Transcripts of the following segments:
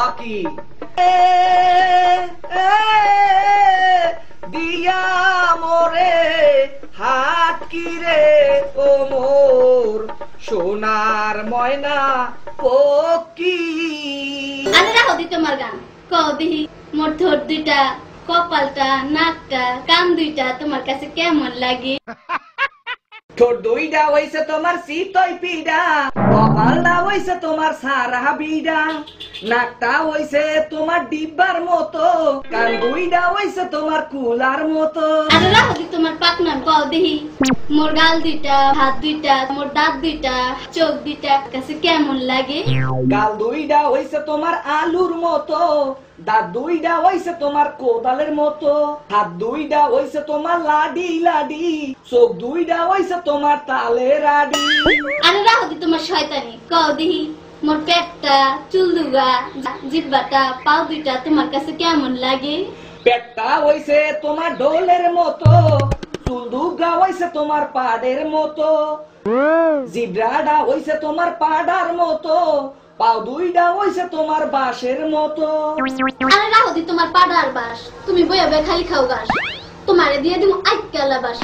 ওকি দিয়া মোরে হাত কিরে ও মোর সোনার ময়না পকি। আরে রাখো দি তোমার গান কও দিহি মোর ঠোঁট দুইটা কপালটা নাকটা কান দুইটা তোমার কাছে কেমন লাগে? ঠোঁট দুইটা হইছে তোমার শীতই পিডা, কপালটা হইছে তোমার সারা বিডা, নাকটা হইছে তোমার ডিব্বার মতো, কান দুইটা হইছে তোমার কুলার মতো। আরে রাখো দি তোমার পাকনা কও দিহি মোর গাল দুইটা হাত দুইটা মোর দাঁত দুইটা চোখ দুইটা কাছে কেমন লাগে? গাল দুইটা হইছে তোমার আলুর মতো, দাঁত দুইটা হইছে তোমার কোদালের মতো, হাত দুইটা হইছে তোমার লাডি লাডি, চোখ দুইটা হইছে তোমার তালের আডি। আরে রাখো দি তোমার শয়তানি কও দিহি মোর পেটটা চুল দুগা জিহ্বাটা পাও দুইটা তোমার কাছে কেমন লাগে? পেটটা হইছে তোমার ঢোলের মতো, চুল দুগা হইছে তোমার পাড়ের মতো, জিব্রাটা হইছে তোমার পাড়ার মতো, পাও দুইটা হইছে তোমার বাঁশের মতো। আরে রাখো দি তোমার পাড়ার বাস, তুমি বইয়া বইয়া খালি খাও গাছ, তোমারে দিয়ে দিমু আইকালা বাস।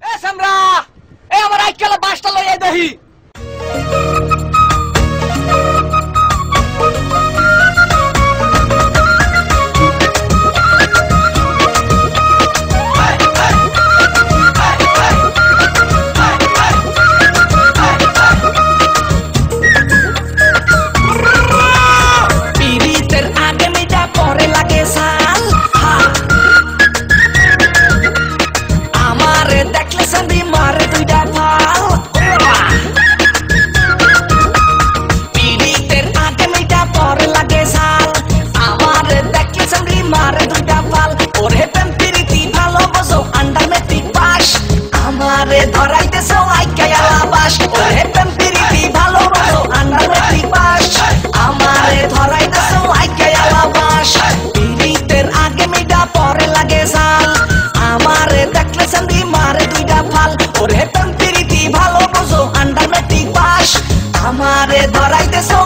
এ সামরা, এ আমার আইকালা বাসটা লইয়া দেহি। আমারে ধরাইতেছো